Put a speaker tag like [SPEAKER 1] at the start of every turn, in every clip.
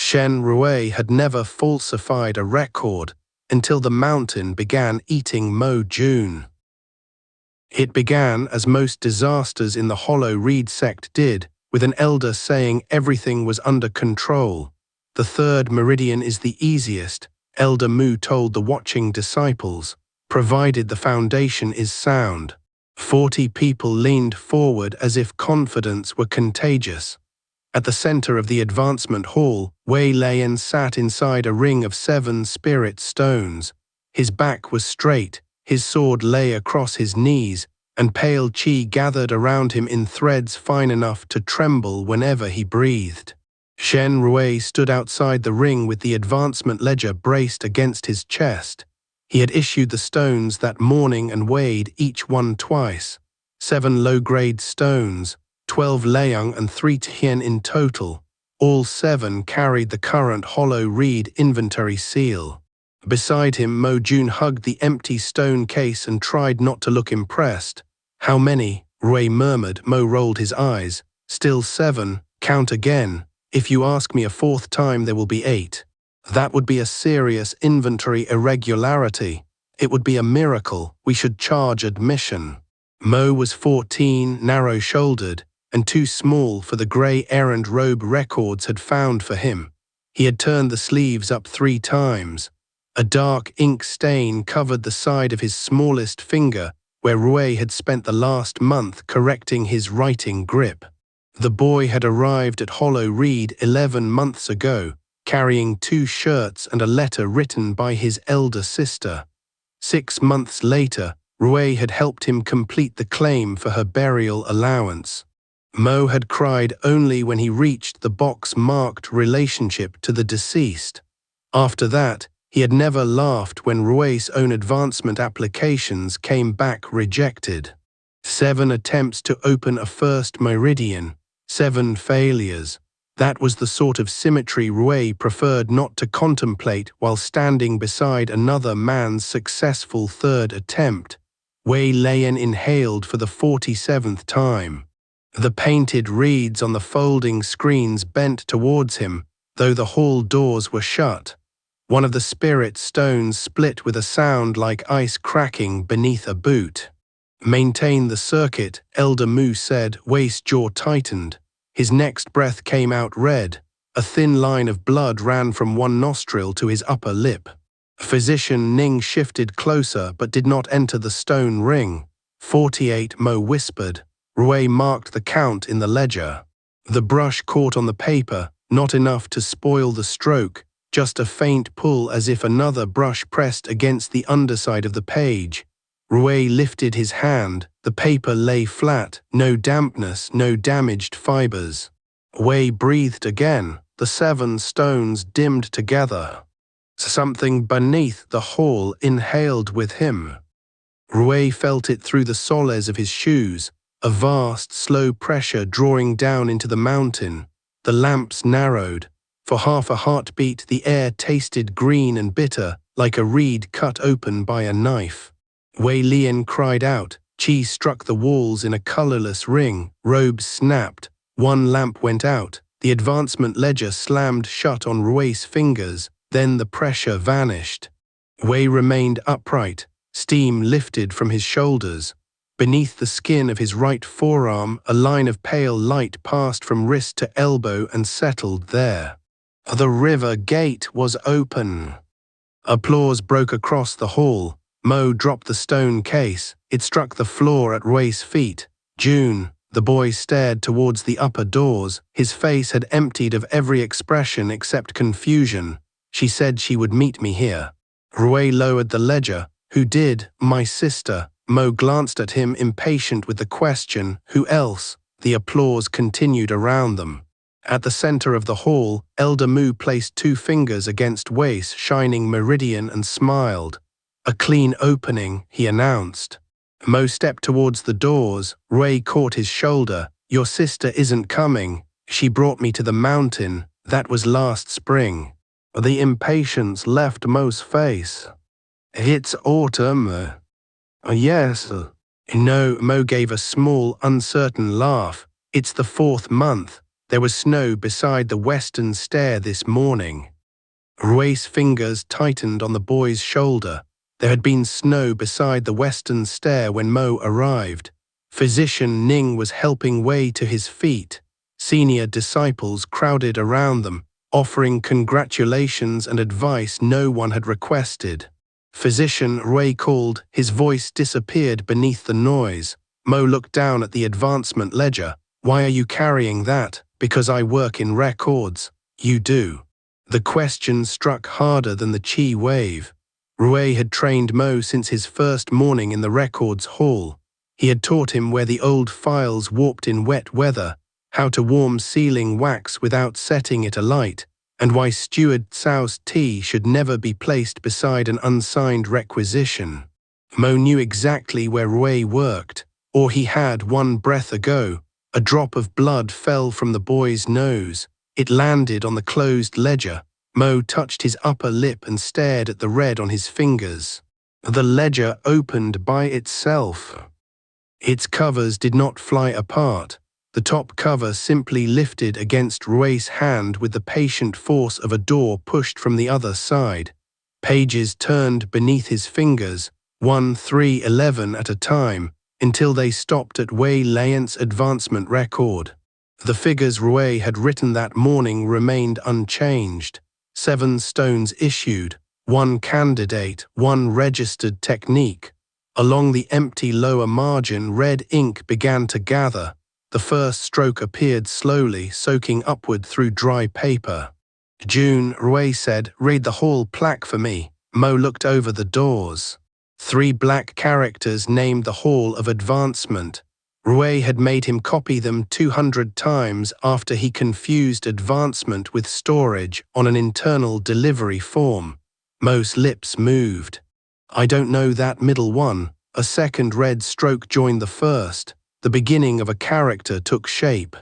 [SPEAKER 1] Shen Rui had never falsified a record until the mountain began eating Mo June. It began, as most disasters in the hollow reed sect did, with an elder saying everything was under control. The third meridian is the easiest, Elder Mu told the watching disciples, provided the foundation is sound. 40 people leaned forward as if confidence were contagious. At the center of the advancement hall, Wei Lian sat inside a ring of 7 spirit stones. His back was straight, his sword lay across his knees, and pale qi gathered around him in threads fine enough to tremble whenever he breathed. Shen Rui stood outside the ring with the advancement ledger braced against his chest. He had issued the stones that morning and weighed each one twice. 7 low-grade stones, 12 Leung and 3 Tian in total. All 7 carried the current hollow reed inventory seal. Beside him, Mo June hugged the empty stone case and tried not to look impressed. "How many?" Rui murmured. Mo rolled his eyes. "Still 7, count again. If you ask me a 4th time, there will be 8. That would be a serious inventory irregularity. It would be a miracle. We should charge admission." Mo was 14, narrow-shouldered, and too small for the grey errand robe records had found for him. He had turned the sleeves up 3 times. A dark ink stain covered the side of his smallest finger, where Rui had spent the last month correcting his writing grip. The boy had arrived at Hollow Reed 11 months ago, carrying 2 shirts and a letter written by his elder sister. 6 months later, Rui had helped him complete the claim for her burial allowance. Mo had cried only when he reached the box marked relationship to the deceased. After that, he had never laughed when Rui's own advancement applications came back rejected. 7 attempts to open a first meridian, 7 failures. That was the sort of symmetry Rui preferred not to contemplate while standing beside another man's successful 3rd attempt. Wei Lian inhaled for the 47th time. The painted reeds on the folding screens bent towards him, though the hall doors were shut. One of the spirit stones split with a sound like ice cracking beneath a boot. "Maintain the circuit," Elder Mu said. Wei's jaw tightened. His next breath came out red. A thin line of blood ran from one nostril to his upper lip. Physician Ning shifted closer but did not enter the stone ring. 48, Mo whispered. Rui marked the count in the ledger. The brush caught on the paper, not enough to spoil the stroke, just a faint pull as if another brush pressed against the underside of the page. Rui lifted his hand. The paper lay flat, no dampness, no damaged fibers. Wei breathed again. The 7 stones dimmed together. Something beneath the hall inhaled with him. Rui felt it through the soles of his shoes, a vast, slow pressure drawing down into the mountain. The lamps narrowed. For half a heartbeat, the air tasted green and bitter, like a reed cut open by a knife. Wei Lian cried out. Qi struck the walls in a colorless ring. Robes snapped. One lamp went out. The advancement ledger slammed shut on Rui's fingers. Then the pressure vanished. Wei remained upright. Steam lifted from his shoulders. Beneath the skin of his right forearm, a line of pale light passed from wrist to elbow and settled there. The river gate was open. Applause broke across the hall. Mo dropped the stone case. It struck the floor at Rui's feet. "June." The boy stared towards the upper doors. His face had emptied of every expression except confusion. "She said she would meet me here." Rui lowered the ledger. "Who did?" "My sister." Mo glanced at him, impatient with the question, "Who else?" The applause continued around them. At the center of the hall, Elder Mu placed 2 fingers against Wei's shining meridian and smiled. "A clean opening," he announced. Mo stepped towards the doors. Rui caught his shoulder. "Your sister isn't coming. She brought me to the mountain. That was last spring." The impatience left Mo's face. "It's autumn." "Yes." "No." Mo gave a small, uncertain laugh. "It's the 4th month. There was snow beside the western stair this morning. Rui's fingers tightened on the boy's shoulder. There had been snow beside the western stair when Mo arrived. Physician Ning was helping Wei to his feet. Senior disciples crowded around them, offering congratulations and advice no one had requested. Physician Rui called, his voice disappeared beneath the noise. Mo looked down at the advancement ledger. "Why are you carrying that?" "Because I work in records." "You do?" The question struck harder than the chi wave. Rui had trained Mo since his first morning in the records hall. He had taught him where the old files warped in wet weather, how to warm sealing wax without setting it alight, and why Steward Cao's tea should never be placed beside an unsigned requisition. Mo knew exactly where Rui worked, or he had 1 breath ago. A drop of blood fell from the boy's nose. It landed on the closed ledger. Mo touched his upper lip and stared at the red on his fingers. The ledger opened by itself. Its covers did not fly apart. The top cover simply lifted against Rui's hand with the patient force of a door pushed from the other side. Pages turned beneath his fingers, 1 3 11 at a time, until they stopped at Wei Lian's advancement record. The figures Rui had written that morning remained unchanged. 7 stones issued, 1 candidate, 1 registered technique. Along the empty lower margin, red ink began to gather. The first stroke appeared slowly, soaking upward through dry paper. "June," Rui said, "read the hall plaque for me." Mo looked over the doors. 3 black characters named the Hall of Advancement. Rui had made him copy them 200 times after he confused advancement with storage on an internal delivery form. Mo's lips moved. "I don't know that middle one." A second red stroke joined the first. The beginning of a character took shape.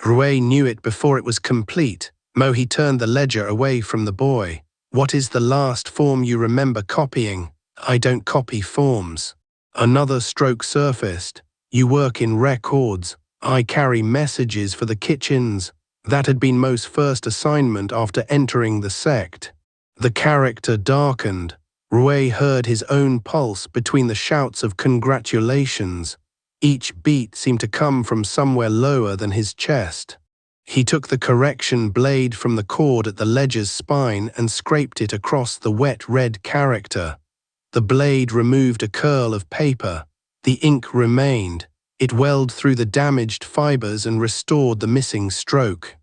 [SPEAKER 1] Rui knew it before it was complete. Mo, he turned the ledger away from the boy. "What is the last form you remember copying?" "I don't copy forms." Another stroke surfaced. "You work in records." "I carry messages for the kitchens." That had been Mo's first assignment after entering the sect. The character darkened. Rui heard his own pulse between the shouts of congratulations. Each beat seemed to come from somewhere lower than his chest. He took the correction blade from the cord at the ledger's spine and scraped it across the wet red character. The blade removed a curl of paper. The ink remained. It welled through the damaged fibers and restored the missing stroke.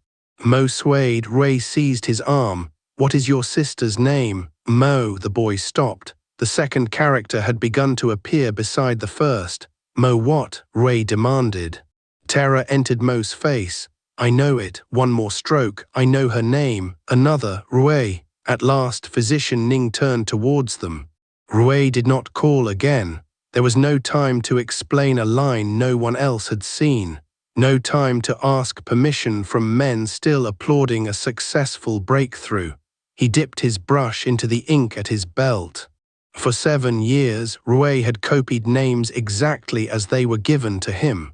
[SPEAKER 1] Mo swayed. Rui seized his arm. "What is your sister's name?" "Mo." The boy stopped. The second character had begun to appear beside the first. "Mo what?" Rui demanded. Terror entered Mo's face. "I know it." 1 more stroke. "I know her name." Another. "Rui." At last, Physician Ning turned towards them. Rui did not call again. There was no time to explain a line no one else had seen. No time to ask permission from men still applauding a successful breakthrough. He dipped his brush into the ink at his belt. For 7 years, Rui had copied names exactly as they were given to him.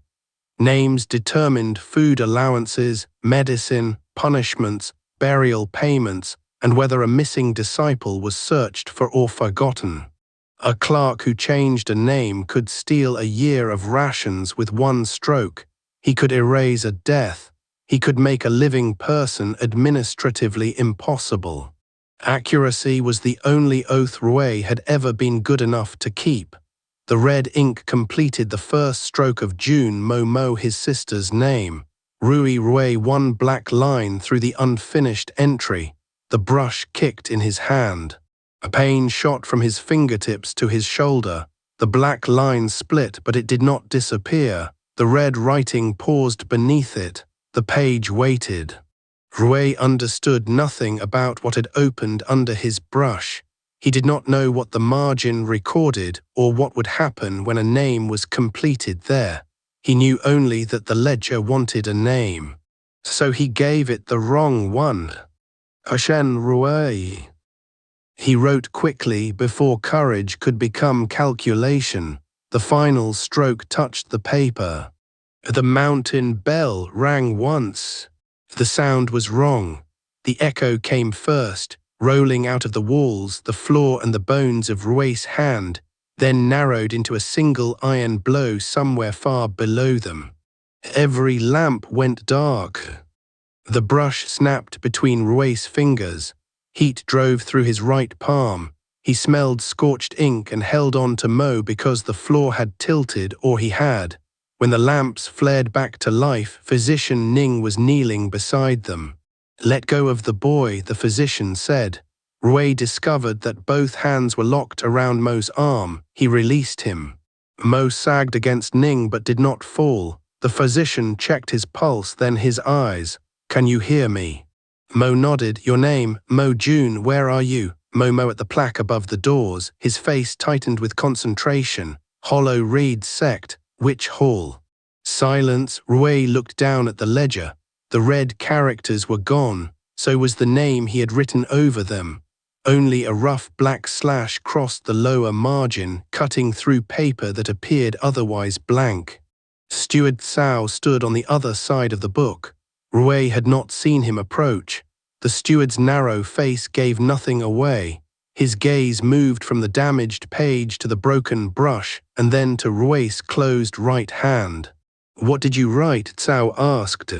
[SPEAKER 1] Names determined food allowances, medicine, punishments, burial payments, and whether a missing disciple was searched for or forgotten. A clerk who changed a name could steal a year of rations with 1 stroke. He could erase a death. He could make a living person administratively impossible. Accuracy was the only oath Rui had ever been good enough to keep. The red ink completed the first stroke of June Mo, his sister's name. Rui 1 black line through the unfinished entry. The brush kicked in his hand. A pain shot from his fingertips to his shoulder. The black line split, but it did not disappear. The red writing paused beneath it. The page waited. Rui understood nothing about what had opened under his brush. He did not know what the margin recorded or what would happen when a name was completed there. He knew only that the ledger wanted a name. So he gave it the wrong one. Shen Rui. He wrote quickly before courage could become calculation. The final stroke touched the paper. The mountain bell rang once. The sound was wrong. The echo came first, rolling out of the walls, the floor and the bones of Rui's hand, then narrowed into a single iron blow somewhere far below them. Every lamp went dark. The brush snapped between Rui's fingers. Heat drove through his right palm. He smelled scorched ink and held on to Mo because the floor had tilted, or he had. When the lamps flared back to life, Physician Ning was kneeling beside them. "Let go of the boy," the physician said. Rui discovered that both hands were locked around Mo's arm. He released him. Mo sagged against Ning but did not fall. The physician checked his pulse, then his eyes. "Can you hear me?" Mo nodded. "Your name?" "Mo June. Where are you?" Mo at the plaque above the doors. His face tightened with concentration. "Hollow Reed Sect. Which hall?" Silence. Rui looked down at the ledger. The red characters were gone. So was the name he had written over them. Only a rough black slash crossed the lower margin, cutting through paper that appeared otherwise blank. Steward Cao stood on the other side of the book. Rui had not seen him approach. The steward's narrow face gave nothing away. His gaze moved from the damaged page to the broken brush, and then to Rui's closed right hand. "What did you write?" Cao asked.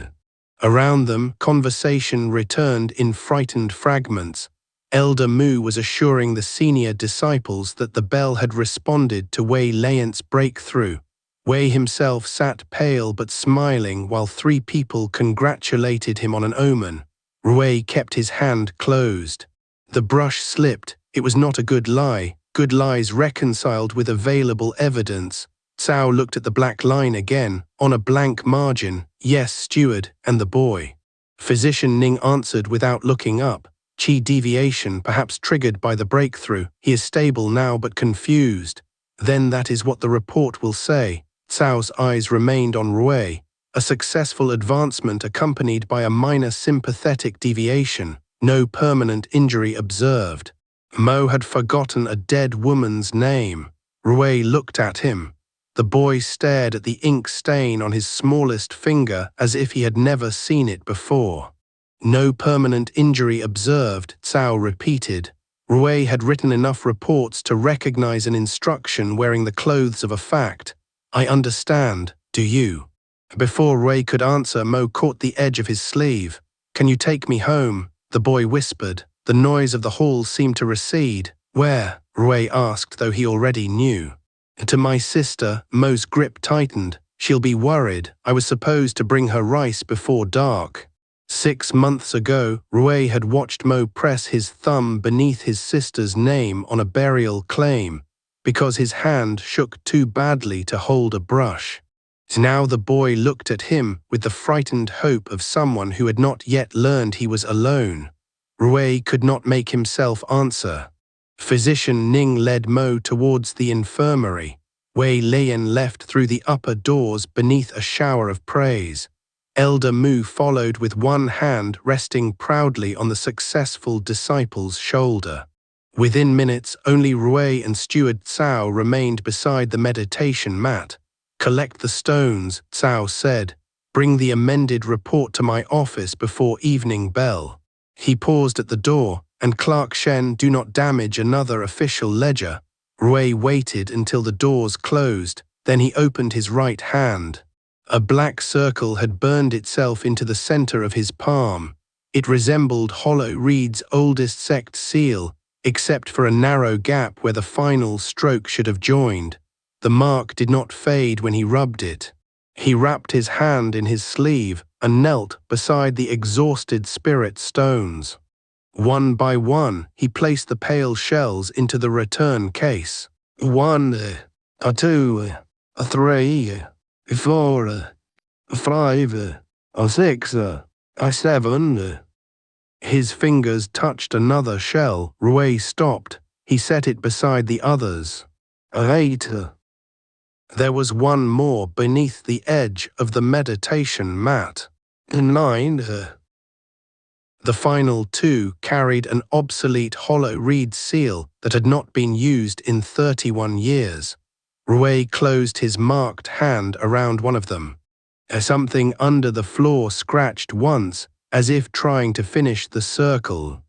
[SPEAKER 1] Around them, conversation returned in frightened fragments. Elder Mu was assuring the senior disciples that the bell had responded to Wei Lian's breakthrough. Wei himself sat pale but smiling while three people congratulated him on an omen. Rui kept his hand closed. The brush slipped. It was not a good lie. Good lies reconciled with available evidence. Cao looked at the black line again, on a blank margin. "Yes, steward, and the boy." Physician Ning answered without looking up. "Qi deviation, perhaps triggered by the breakthrough. He is stable now but confused." "Then that is what the report will say." Cao's eyes remained on Rui. A successful advancement accompanied by a minor sympathetic deviation. No permanent injury observed. Mo had forgotten a dead woman's name. Rui looked at him. The boy stared at the ink stain on his smallest finger as if he had never seen it before. "No permanent injury observed," Cao repeated. Rui had written enough reports to recognize an instruction wearing the clothes of a fact. "I understand, do you?" Before Rui could answer, Mo caught the edge of his sleeve. "Can you take me home?" the boy whispered. The noise of the hall seemed to recede. "Where?" Rui asked, though he already knew. "To my sister." Mo's grip tightened. "She'll be worried. I was supposed to bring her rice before dark." 6 months ago, Rui had watched Mo press his thumb beneath his sister's name on a burial claim, because his hand shook too badly to hold a brush. Now the boy looked at him with the frightened hope of someone who had not yet learned he was alone. Rui could not make himself answer. Physician Ning led Mo towards the infirmary. Wei Lian left through the upper doors beneath a shower of praise. Elder Mu followed with one hand resting proudly on the successful disciple's shoulder. Within minutes, only Rui and Steward Cao remained beside the meditation mat. "Collect the stones," Cao said. "Bring the amended report to my office before evening bell." He paused at the door, and Clerk Shen, "Do not damage another official ledger." Rui waited until the doors closed, then he opened his right hand. A black circle had burned itself into the center of his palm. It resembled Hollow Reed's oldest sect seal, except for a narrow gap where the final stroke should have joined. The mark did not fade when he rubbed it. He wrapped his hand in his sleeve and knelt beside the exhausted spirit stones. One by one, he placed the pale shells into the return case. 1, 2, 3, 4, 5, 6, 7. His fingers touched another shell. Rui stopped. He set it beside the others. 8. There was one more beneath the edge of the meditation mat. 9. The final 2 carried an obsolete hollow reed seal that had not been used in 31 years. Rui closed his marked hand around one of them. Something under the floor scratched once, as if trying to finish the circle.